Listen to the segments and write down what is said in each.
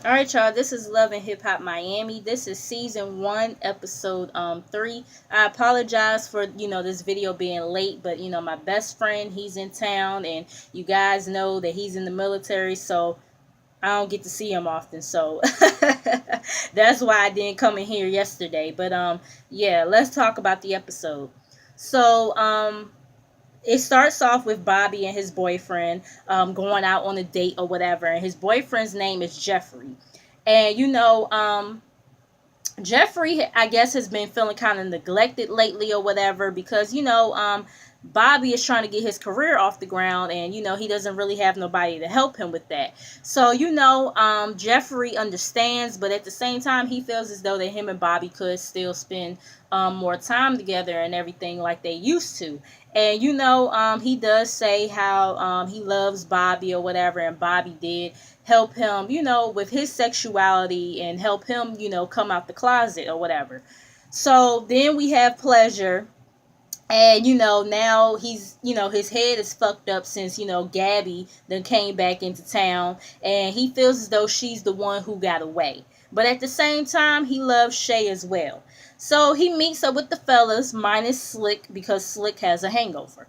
All right, y'all. This is Love and Hip Hop Miami. This is season 1, episode 3. I apologize for this video being late, but my best friend, he's in town, and you guys know that he's in the military, so I don't get to see him often. So that's why I didn't come in here yesterday. But yeah, let's talk about the episode. So it starts off with Bobby and his boyfriend going out on a date or whatever, and his boyfriend's name is Jeffrey. And Jeffrey, I guess, has been feeling kind of neglected lately or whatever because Bobby is trying to get his career off the ground, and he doesn't really have nobody to help him with that. So Jeffrey understands, but at the same time, he feels as though that him and Bobby could still spend more time together and everything like they used to. And he does say how he loves Bobby or whatever, and Bobby did help him, with his sexuality and help him, come out the closet or whatever. So then we have Pleasure, and now he's his head is fucked up since Gabby then came back into town, and he feels as though she's the one who got away. But at the same time, he loves Shay as well. So he meets up with the fellas minus Slick because Slick has a hangover.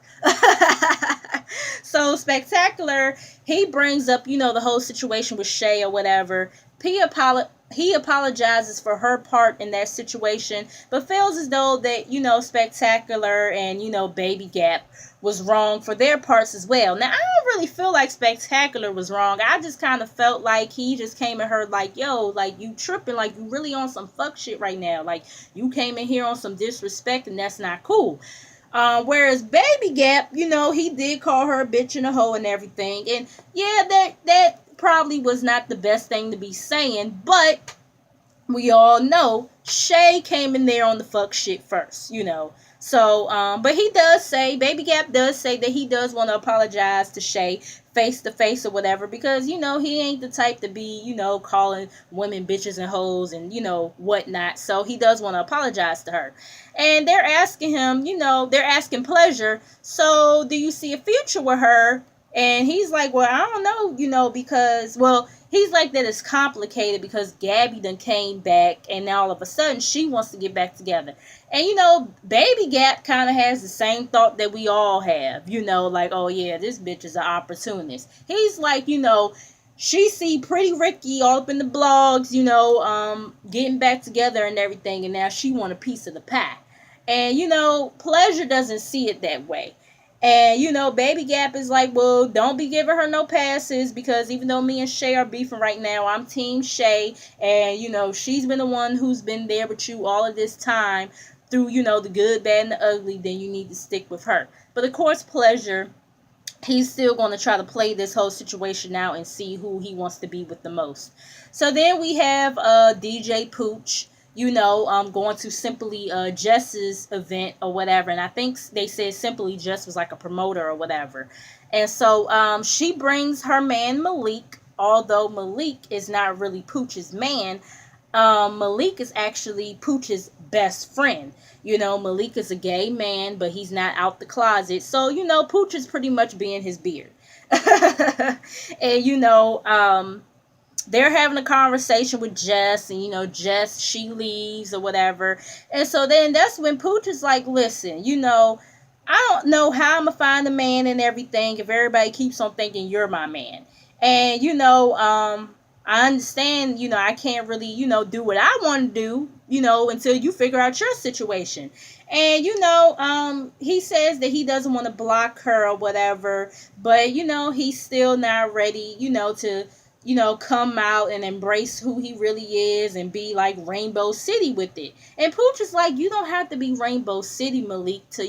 So Spectacular, he brings up the whole situation with Shay or whatever. He apologizes for her part in that situation, but feels as though that Spectacular and Baby Gap was wrong for their parts as well. Now I don't really feel like Spectacular was wrong. I just kind of felt like he just came at her like, yo, like you tripping, like you really on some fuck shit right now. Like you came in here on some disrespect, and that's not cool. Whereas Baby Gap, he did call her a bitch and a hoe and everything. And yeah, that probably was not the best thing to be saying, but we all know Shay came in there on the fuck shit first. So, but he does say, Baby Gap does say that he does want to apologize to Shay face to face or whatever, because, he ain't the type to be, calling women bitches and hoes and, whatnot. So he does want to apologize to her. And they're asking him, they're asking Pleasure, so do you see a future with her? And he's like, well, I don't know, because, well, he's like that it's complicated because Gabby then came back, and now all of a sudden she wants to get back together. And Baby Gap kind of has the same thought that we all have, like, oh yeah, this bitch is an opportunist. He's like, she see Pretty Ricky all up in the blogs, getting back together and everything, and now she want a piece of the pie. And Pleasure doesn't see it that way. And Baby Gap is like, well, don't be giving her no passes, because even though me and Shay are beefing right now, I'm Team Shay, and she's been the one who's been there with you all of this time through the good, bad, and the ugly. Then you need to stick with her. But of course, Pleasure, he's still going to try to play this whole situation out and see who he wants to be with the most. So then we have DJ Pooch, going to Simply Jess's event or whatever. And I think they said Simply Jess was like a promoter or whatever. And so she brings her man Malik, although Malik is not really Pooch's man. Malik is actually Pooch's best friend. Malik is a gay man, but he's not out the closet. So, Pooch is pretty much being his beard. And, they're having a conversation with Jess, and Jess, she leaves or whatever. And so then that's when Pooch is like, listen, I don't know how I'm gonna find a man and everything if everybody keeps on thinking you're my man. And I understand, I can't really, do what I want to do, until you figure out your situation. And he says that he doesn't want to block her or whatever, but he's still not ready, to come out and embrace who he really is and be like Rainbow City with it. And Pooch is like, you don't have to be Rainbow City, Malik, to,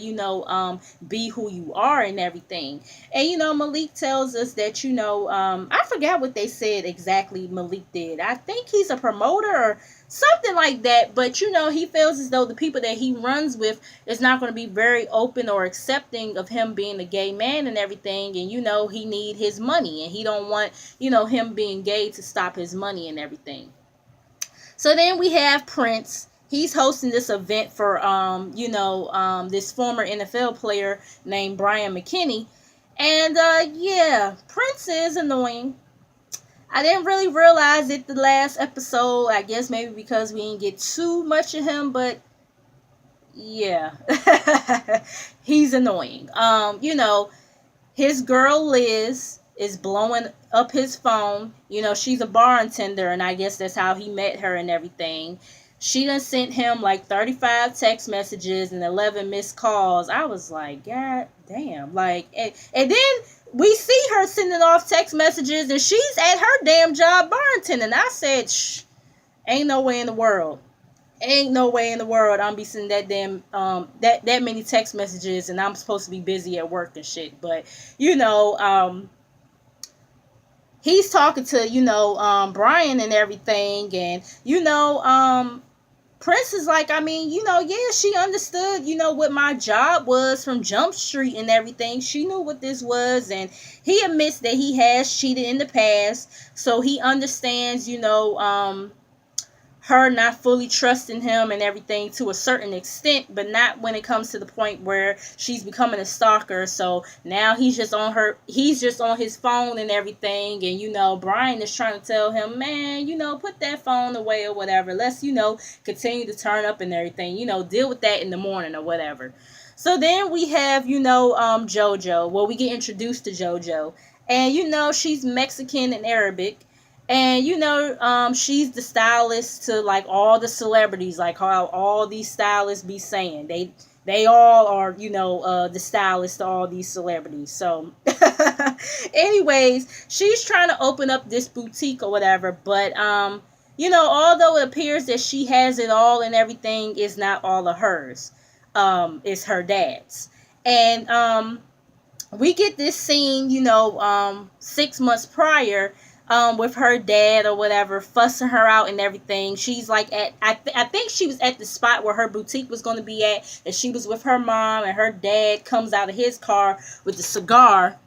be who you are and everything. And, Malik tells us that, I forgot what they said exactly Malik did. I think he's a promoter or something like that, but he feels as though the people that he runs with is not going to be very open or accepting of him being a gay man and everything. And he need his money, and he don't want him being gay to stop his money and everything. So then we have Prince. He's hosting this event for this former NFL player named Brian McKinney. And yeah, Prince is annoying. I didn't really realize it the last episode. I guess maybe because we didn't get too much of him, but yeah. He's annoying. His girl Liz is blowing up his phone. She's a bartender, and I guess that's how he met her and everything. She done sent him like 35 text messages and 11 missed calls. I was like, God damn. And then we see her sending off text messages, and she's at her damn job bartending. I said, shh, ain't no way in the world. Ain't no way in the world I'm be sending that damn that many text messages, and I'm supposed to be busy at work and shit. But he's talking to Brian and everything, and Prince is like, yeah, she understood, what my job was from Jump Street and everything. She knew what this was, and he admits that he has cheated in the past, so he understands, her not fully trusting him and everything to a certain extent, but not when it comes to the point where she's becoming a stalker. So now he's just on his phone and everything, and Brian is trying to tell him, man, put that phone away or whatever. Let's continue to turn up and everything. Deal with that in the morning or whatever. So then we have JoJo. Well, we get introduced to JoJo, and she's Mexican and Arabic. And she's the stylist to like all the celebrities, like how all these stylists be saying. They all are, the stylist to all these celebrities. So anyways, she's trying to open up this boutique or whatever, but although it appears that she has it all and everything, is not all of hers. It's her dad's. And we get this scene, 6 months prior, with her dad or whatever, fussing her out and everything. She's like I think she was at the spot where her boutique was going to be at, and she was with her mom, and her dad comes out of his car with the cigar,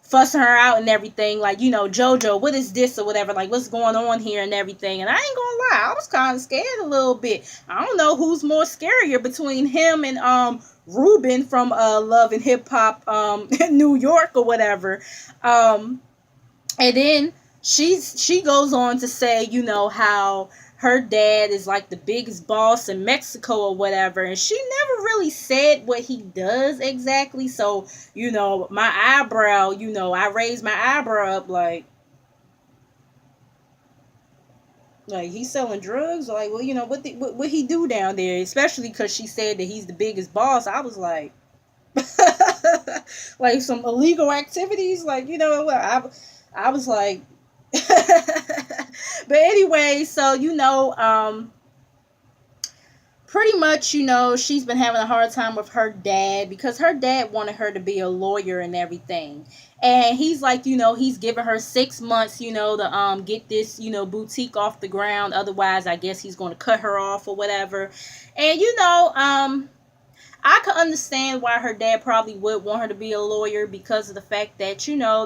fussing her out and everything, like, JoJo, what is this or whatever, like, what's going on here and everything. And I ain't gonna lie, I was kind of scared a little bit. I don't know who's more scarier between him and Ruben from Love and Hip Hop New York or whatever. And then she goes on to say, how her dad is like the biggest boss in Mexico or whatever. And she never really said what he does exactly. So, my eyebrow, I raised my eyebrow up like he's selling drugs. Like, well, what he do down there? Especially because she said that he's the biggest boss. I was like, like some illegal activities. Like, I was like, but anyway, so, pretty much, she's been having a hard time with her dad because her dad wanted her to be a lawyer and everything. And he's like, he's giving her 6 months, to get this, boutique off the ground. Otherwise, I guess he's going to cut her off or whatever. And, I could understand why her dad probably would want her to be a lawyer because of the fact that,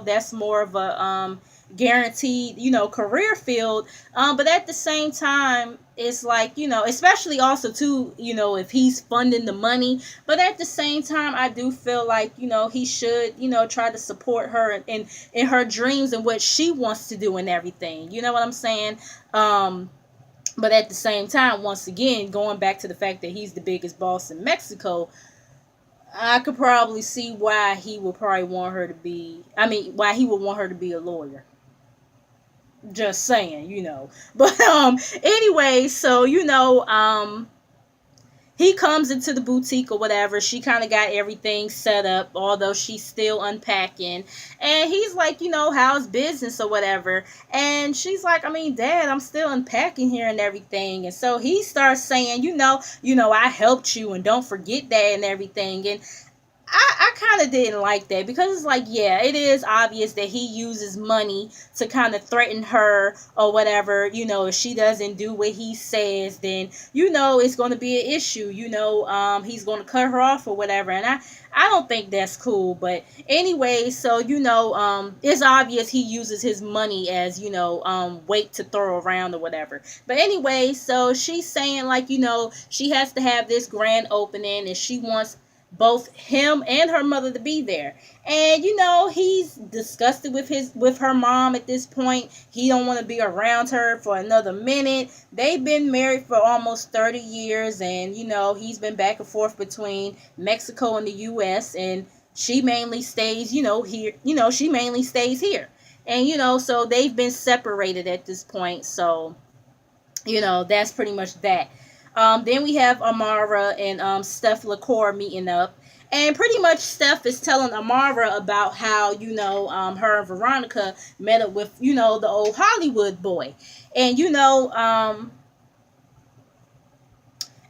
that's more of a guaranteed, career field. But at the same time, it's like, especially also too, if he's funding the money. But at the same time, I do feel like, he should, try to support her in her dreams and what she wants to do and everything. You know what I'm saying? But at the same time, once again, going back to the fact that he's the biggest boss in Mexico, I could probably see why he would probably want her to be, why he would want her to be a lawyer. Just saying, But, anyway, so, he comes into the boutique or whatever. She kind of got everything set up, although she's still unpacking. And he's like, how's business or whatever? And she's like, Dad, I'm still unpacking here and everything. And so he starts saying, I helped you and don't forget that and everything. And I kind of didn't like that because it's like, yeah, it is obvious that he uses money to kind of threaten her or whatever. If she doesn't do what he says, then, it's going to be an issue. He's going to cut her off or whatever. And I don't think that's cool. But anyway, so, it's obvious he uses his money as, weight to throw around or whatever. But anyway, so she's saying like, she has to have this grand opening and she wants both him and her mother to be there. And he's disgusted with her mom at this point. He don't want to be around her for another minute. They've been married for almost 30 years, and he's been back and forth between Mexico and the US, and she mainly stays here. She mainly stays here. And so they've been separated at this point. So that's pretty much that. Then we have Amara and Steph LaCour meeting up. And pretty much Steph is telling Amara about how, her and Veronica met up with, the old Hollywood boy. And,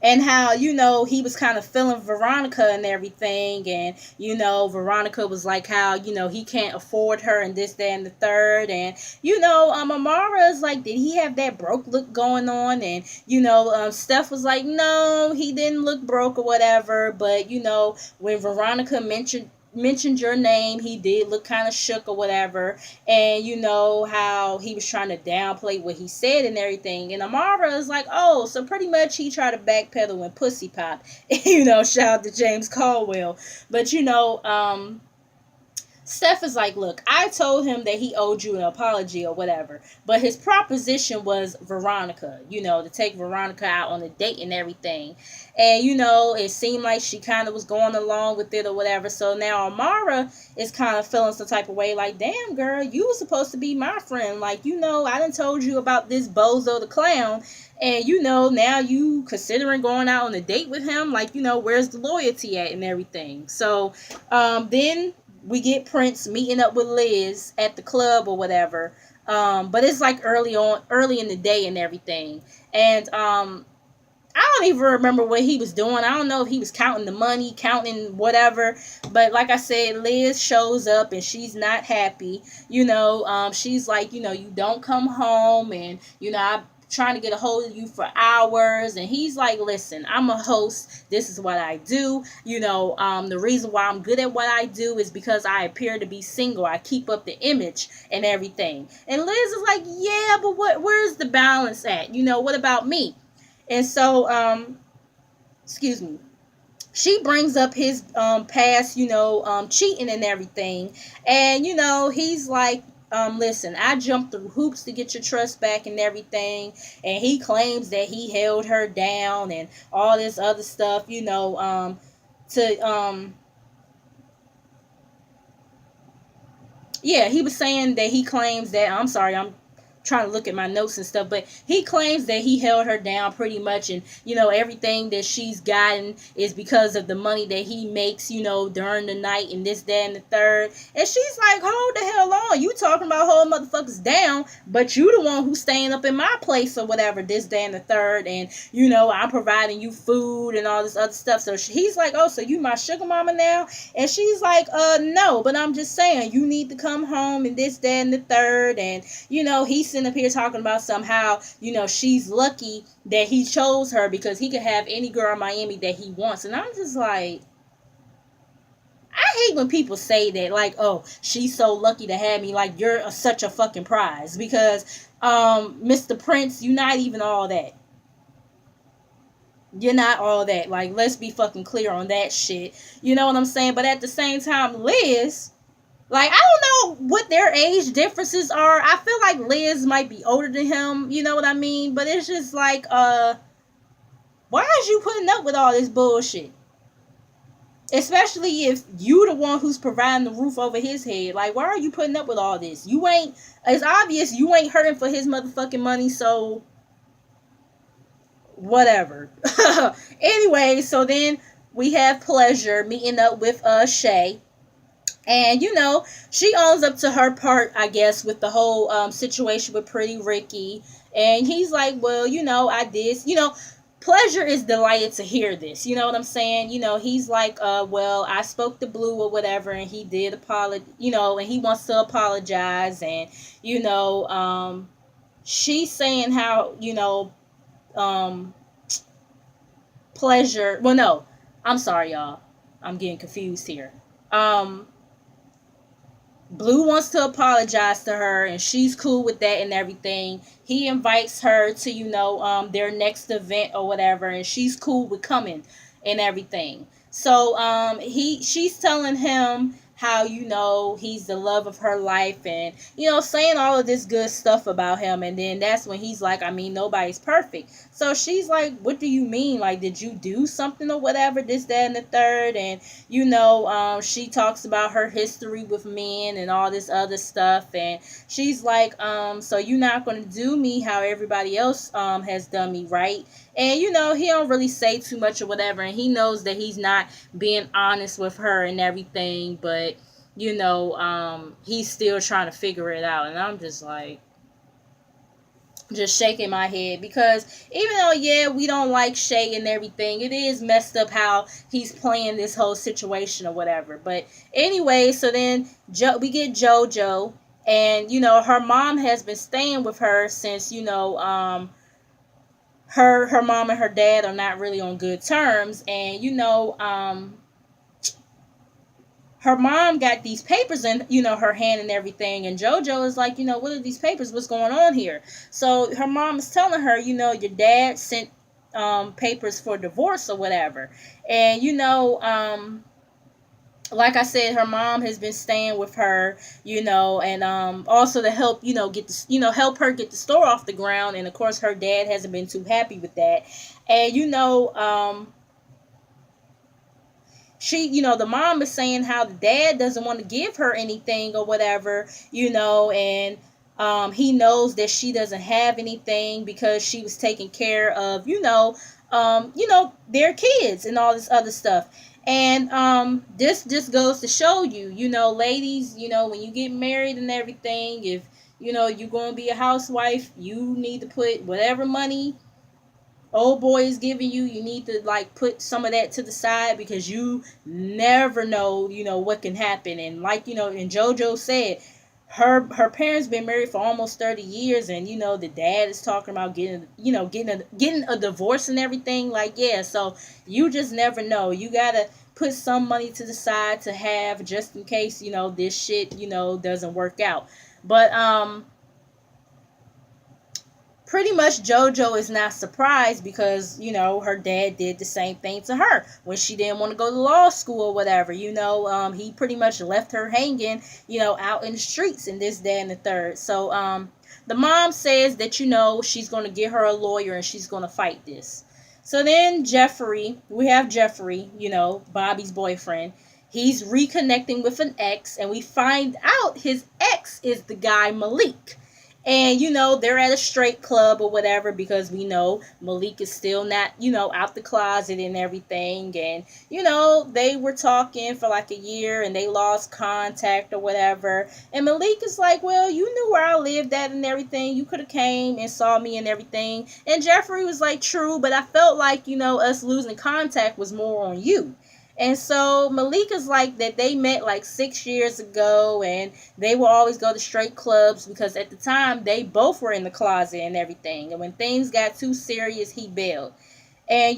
and how he was kind of feeling Veronica and everything, and Veronica was like how he can't afford her and this, that, and the third. And Amara is like, did he have that broke look going on? And Steph was like, no, he didn't look broke or whatever. But when Veronica mentioned your name, he did look kind of shook or whatever. And how he was trying to downplay what he said and everything. And Amara is like, oh, so pretty much he tried to backpedal and pussy pop. Shout out to James Caldwell. But Steph is like, look, I told him that he owed you an apology or whatever. But his proposition was Veronica, to take Veronica out on a date and everything. And, it seemed like she kind of was going along with it or whatever. So now Amara is kind of feeling some type of way like, damn, girl, you were supposed to be my friend. Like, I done told you about this bozo the clown. And, now you considering going out on a date with him. Like, where's the loyalty at and everything. So then we get Prince meeting up with Liz at the club or whatever. But it's like early in the day and everything. And I don't even remember what he was doing. I don't know if he was counting the money, counting whatever. But like I said, Liz shows up and she's not happy. She's like, you don't come home, and I trying to get a hold of you for hours. And he's like, listen, I'm a host, this is what I do. The reason why I'm good at what I do is because I appear to be single. I keep up the image and everything. And Liz is like, yeah, but where's the balance at? What about me? And so excuse me, she brings up his past, cheating and everything. And he's like, listen, I jumped through hoops to get your trust back and everything. And he claims that he held her down and all this other stuff, yeah, he was saying that he claims that, I'm sorry, I'm trying to look at my notes and stuff, but he claims that he held her down pretty much, and everything that she's gotten is because of the money that he makes during the night and this, that, and the third. And she's like, hold the hell on, you talking about holding motherfuckers down, but you the one who's staying up in my place or whatever, this, that, and the third. And I'm providing you food and all this other stuff. So he's like, oh, so you my sugar mama now? And she's like, no, but I'm just saying you need to come home and this, that, and the third. And he's sitting up here talking about somehow, she's lucky that he chose her because he could have any girl in Miami that he wants. And I'm just like, I hate when people say that, like, oh, she's so lucky to have me, like you're such a fucking prize. Because Mr. Prince, you're not even all that. You're not all that. Like, let's be fucking clear on that shit. You know what I'm saying? But at the same time, Liz, like, I don't know what their age differences are. I feel like Liz might be older than him. You know what I mean? But it's just like, why is you putting up with all this bullshit? Especially if you the one who's providing the roof over his head. Like, why are you putting up with all this? It's obvious you ain't hurting for his motherfucking money, so whatever. Anyway, so then we have Pleasure meeting up with Shay. And, she owns up to her part, I guess, with the whole situation with Pretty Ricky. And he's like, well, I did. Pleasure is delighted to hear this. You know what I'm saying? He's like, well, I spoke to Blue or whatever, and he did apologize, and he wants to apologize. And, she's saying how, Pleasure, well, no, I'm sorry, y'all. I'm getting confused here. Blue wants to apologize to her, and she's cool with that and everything. He invites her to, their next event or whatever, and she's cool with coming and everything. So she's telling him how, he's the love of her life, and saying all of this good stuff about him. And then that's when he's like, I mean, nobody's perfect. So she's like, what do you mean? Like, did you do something or whatever, this, that, and the third? And she talks about her history with men and all this other stuff. And she's like, so you're not going to do me how everybody else has done me, right? And he don't really say too much or whatever, and he knows that he's not being honest with her and everything, but he's still trying to figure it out. And I'm just like, just shaking my head, because even though, yeah, we don't like Shay and everything, it is messed up how he's playing this whole situation or whatever. But anyway, so then we get JoJo, and her mom has been staying with her since her mom and her dad are not really on good terms. And her mom got these papers in her hand and everything, and JoJo is like, what are these papers, what's going on here? So her mom is telling her, your dad sent papers for divorce or whatever. And like I said, her mom has been staying with her, and also to help, get the, help her get the store off the ground. And of course, her dad hasn't been too happy with that. And the mom is saying how the dad doesn't want to give her anything or whatever, and he knows that she doesn't have anything because she was taking care of, their kids and all this other stuff. And this just goes to show you, ladies, when you get married and everything, if you're going to be a housewife, you need to put whatever money old boy is giving you, you need to like put some of that to the side, because you never know, what can happen. And like, and JoJo said, her parents been married for almost 30 years, and the dad is talking about getting a divorce and everything. Like, yeah, so you just never know. You gotta put some money to the side to have, just in case this shit doesn't work out. But pretty much JoJo is not surprised, because her dad did the same thing to her when she didn't want to go to law school or whatever. He pretty much left her hanging out in the streets and this, that, and the third. So the mom says that she's going to get her a lawyer and she's going to fight this. So then we have Jeffrey, Bobby's boyfriend. He's reconnecting with an ex, and we find out his ex is the guy Malik. And they're at a straight club or whatever, because we know Malik is still not out the closet and everything. And they were talking for like a year, and they lost contact or whatever. And Malik is like, well, you knew where I lived at and everything, you could have came and saw me and everything. And Jeffrey was like, true, but I felt like us losing contact was more on you. And so Malika's like that they met like 6 years ago, and they will always go to straight clubs, because at the time they both were in the closet and everything. And when things got too serious, he bailed. And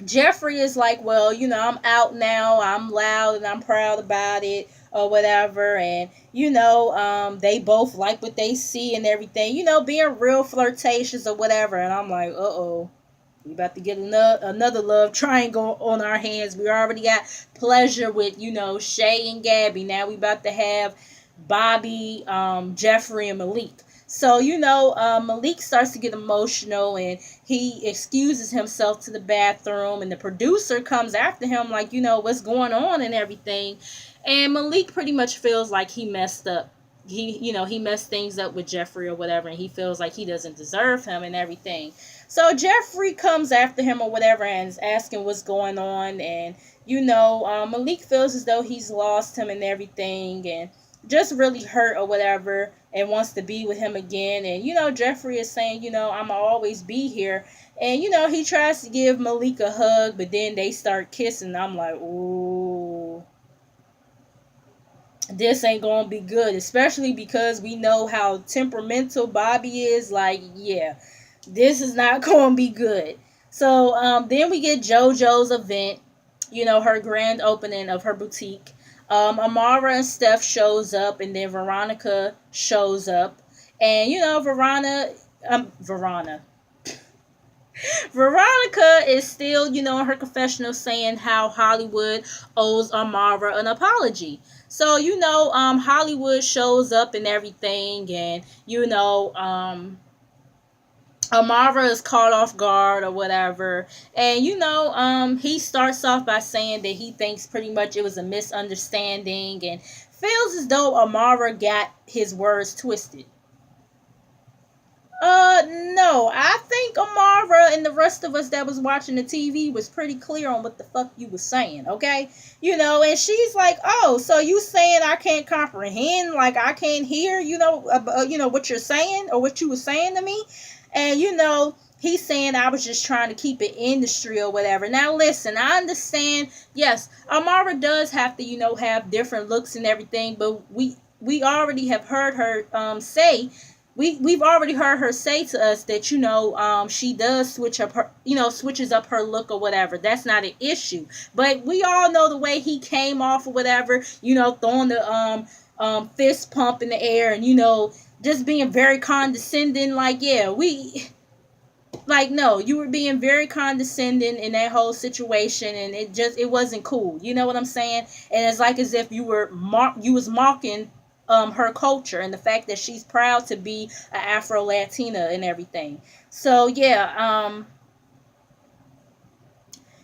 Jeffrey is like, well, I'm out now, I'm loud and I'm proud about it or whatever. And they both like what they see and everything, being real flirtatious or whatever. And I'm like, uh-oh, we about to get another love triangle on our hands. We already got pleasure with, Shay and Gabby. Now we about to have Bobby, Jeffrey, and Malik. So, Malik starts to get emotional, and he excuses himself to the bathroom, and the producer comes after him like, what's going on and everything. And Malik pretty much feels like he messed up. He messed things up with Jeffrey or whatever, and he feels like he doesn't deserve him and everything. So Jeffrey comes after him or whatever and is asking what's going on. And, Malik feels as though he's lost him and everything, and just really hurt or whatever, and wants to be with him again. And, Jeffrey is saying, I'ma always be here. And, he tries to give Malik a hug, but then they start kissing. I'm like, ooh, this ain't gonna be good, especially because we know how temperamental Bobby is. Like, yeah, this is not gonna be good. So then we get JoJo's event, her grand opening of her boutique. Amara and Steph shows up, and then Veronica shows up. And Verona Veronica is still, in her confessional saying how Hollywood owes Amara an apology. So, Hollywood shows up and everything, and, Amara is caught off guard or whatever. And, he starts off by saying that he thinks pretty much it was a misunderstanding and feels as though Amara got his words twisted. No. I think Amara and the rest of us that was watching the TV was pretty clear on what the fuck you was saying, okay? And she's like, "Oh, so you saying I can't comprehend, like I can't hear, what you're saying or what you were saying to me?" And he's saying I was just trying to keep it industry or whatever. Now listen, I understand. Yes, Amara does have to, have different looks and everything, but we already have heard her say we've already heard her say to us that she does switches up her look or whatever. That's not an issue. But we all know the way he came off or whatever, throwing the fist pump in the air and just being very condescending. Like, yeah, no, you were being very condescending in that whole situation, and it wasn't cool. You know what I'm saying? And it's like as if you was mocking her culture and the fact that she's proud to be an Afro Latina and everything. So yeah,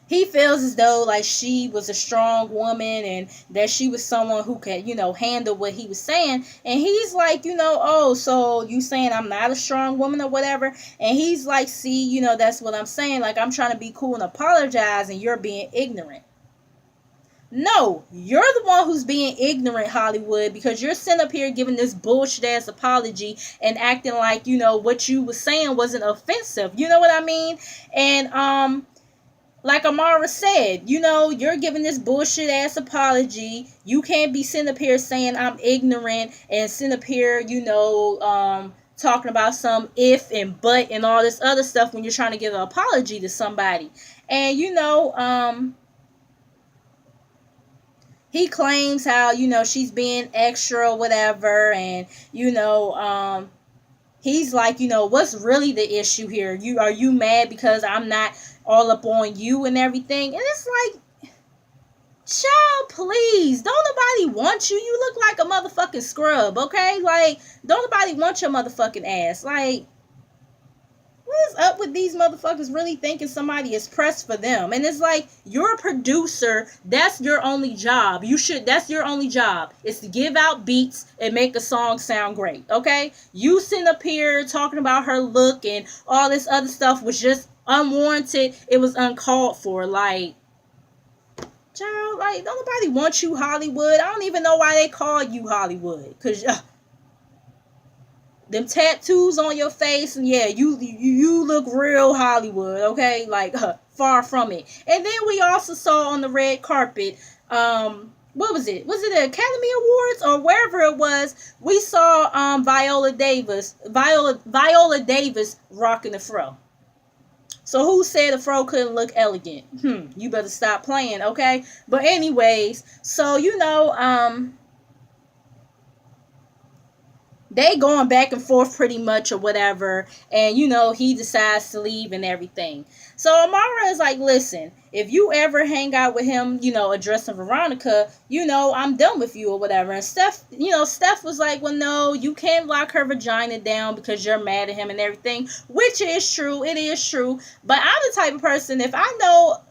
he feels as though like she was a strong woman and that she was someone who could, handle what he was saying. And he's like, "Oh, so you saying I'm not a strong woman or whatever?" And he's like, "See, that's what I'm saying. Like, I'm trying to be cool and apologize, and you're being ignorant." No, you're the one who's being ignorant, Hollywood, because you're sitting up here giving this bullshit ass apology and acting like, what you was saying wasn't offensive. You know what I mean? And like Amara said, you're giving this bullshit ass apology. You can't be sitting up here saying I'm ignorant and sitting up here, talking about some if and but and all this other stuff when you're trying to give an apology to somebody. And he claims how, she's being extra or whatever, and he's like, what's really the issue here? Are you mad because I'm not all up on you and everything? And it's like, child, please, don't nobody want you. You look like a motherfucking scrub, okay? Like, don't nobody want your motherfucking ass. Like, what is up with these motherfuckers really thinking somebody is pressed for them? And it's like, you're a producer. That's your only job. That's your only job, is to give out beats and make a song sound great, okay? You sitting up here talking about her look and all this other stuff was just unwarranted. It was uncalled for. Like, child, like, don't nobody want you, Hollywood. I don't even know why they call you Hollywood. Because, them tattoos on your face, and yeah, you look real Hollywood, okay? Like, far from it. And then we also saw on the red carpet, what was it? Was it the Academy Awards or wherever it was? We saw Viola Davis rocking the fro. So who said the fro couldn't look elegant? You better stop playing, okay? But anyways, so they going back and forth pretty much or whatever, and he decides to leave and everything. So Amara is like, "Listen, if you ever hang out with him, addressing Veronica, I'm done with you or whatever." And Steph was like, "Well, no, you can't lock her vagina down because you're mad at him and everything," which is true. It is true. But I'm the type of person, if I know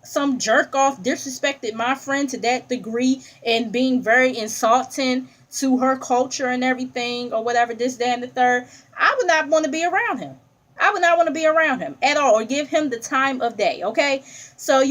some jerk off disrespected my friend to that degree and being very insulting to her culture and everything or whatever, this, that, and the third, I would not want to be around him. I would not want to be around him at all or give him the time of day, okay? So,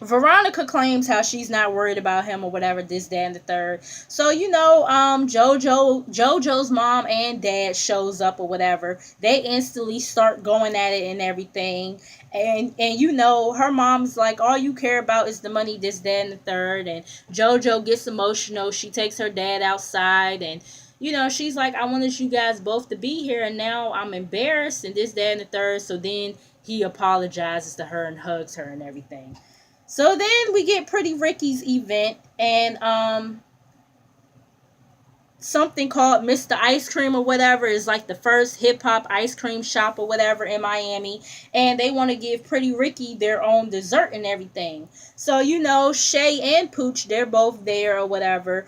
Veronica claims how she's not worried about him or whatever, this, that, and the third. So, JoJo's mom and dad shows up or whatever. They instantly start going at it and everything. And her mom's like, all you care about is the money, this, that, and the third. And JoJo gets emotional. She takes her dad outside and she's like, I wanted you guys both to be here, and now I'm embarrassed, and this, that, and the third. So then he apologizes to her and hugs her and everything. So then we get Pretty Ricky's event, and something called Mr. Ice Cream or whatever, is like the first hip hop ice cream shop or whatever in Miami, and they want to give Pretty Ricky their own dessert and everything. So Shay and Pooch, they're both there or whatever.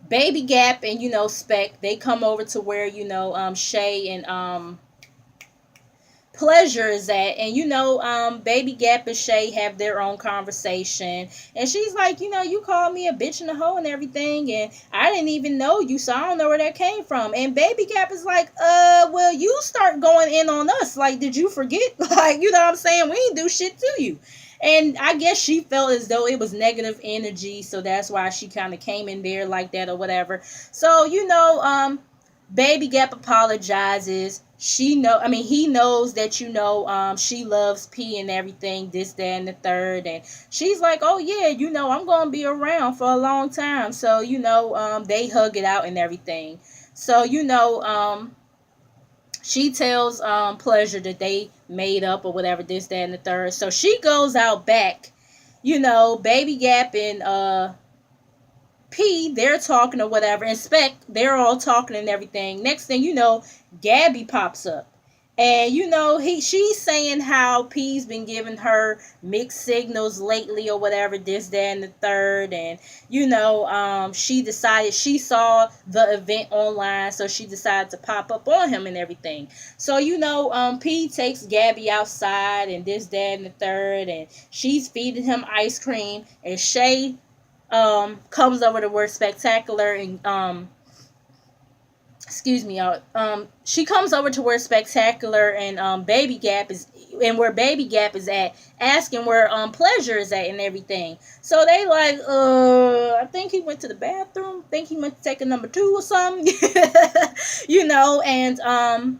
Baby Gap and Spec, they come over to where Shay and Pleasure is at, and Baby Gap and Shay have their own conversation, and she's like, you called me a bitch and a hoe and everything, and I didn't even know you, so I don't know where that came from. And Baby Gap is like, well, you start going in on us, like, did you forget? Like, you know what I'm saying, we didn't do shit to you. And I guess she felt as though it was negative energy, so that's why she kind of came in there like that or whatever. So Baby Gap apologizes. He knows that she loves P and everything, this, that, and the third, and she's like, oh yeah, I'm gonna be around for a long time. So they hug it out and everything. So she tells Pleasure that they made up or whatever, this, that, and the third. So she goes out back. Baby Gap and P, they're talking or whatever, and Spec, they're all talking and everything. Next thing you know, Gabby pops up. And she's saying how P's been giving her mixed signals lately or whatever, this, that, and the third. And she decided, she saw the event online, so she decided to pop up on him and everything. So P takes Gabby outside and this, that, and the third, and she's feeding him ice cream. And Shay comes over to where Spectacular and excuse me, she comes over to where Spectacular and Baby Gap is, and where Baby Gap is at, asking where Pleasure is at and everything. So they like, I think he went to the bathroom, think he went to take a number 2 or something. And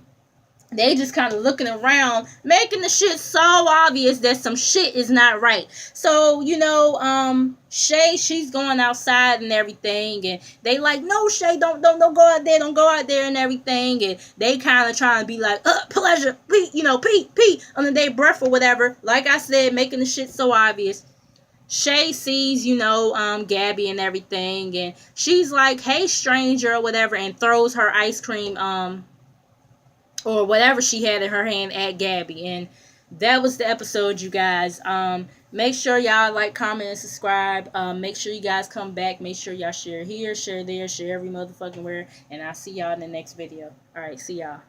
they just kind of looking around, making the shit so obvious that some shit is not right. So, Shay, she's going outside and everything, and they like, no, Shay, don't go out there, don't go out there and everything, and they kind of trying to be like, Pleasure, Pete, under their breath or whatever. Like I said, making the shit so obvious. Shay sees, Gabby and everything, and she's like, hey, stranger, or whatever, and throws her ice cream, or whatever she had in her hand at Gabby. And that was the episode, you guys. Make sure y'all like, comment, and subscribe. Make sure you guys come back. Make sure y'all share here, share there, share every motherfucking where. And I'll see y'all in the next video. Alright, see y'all.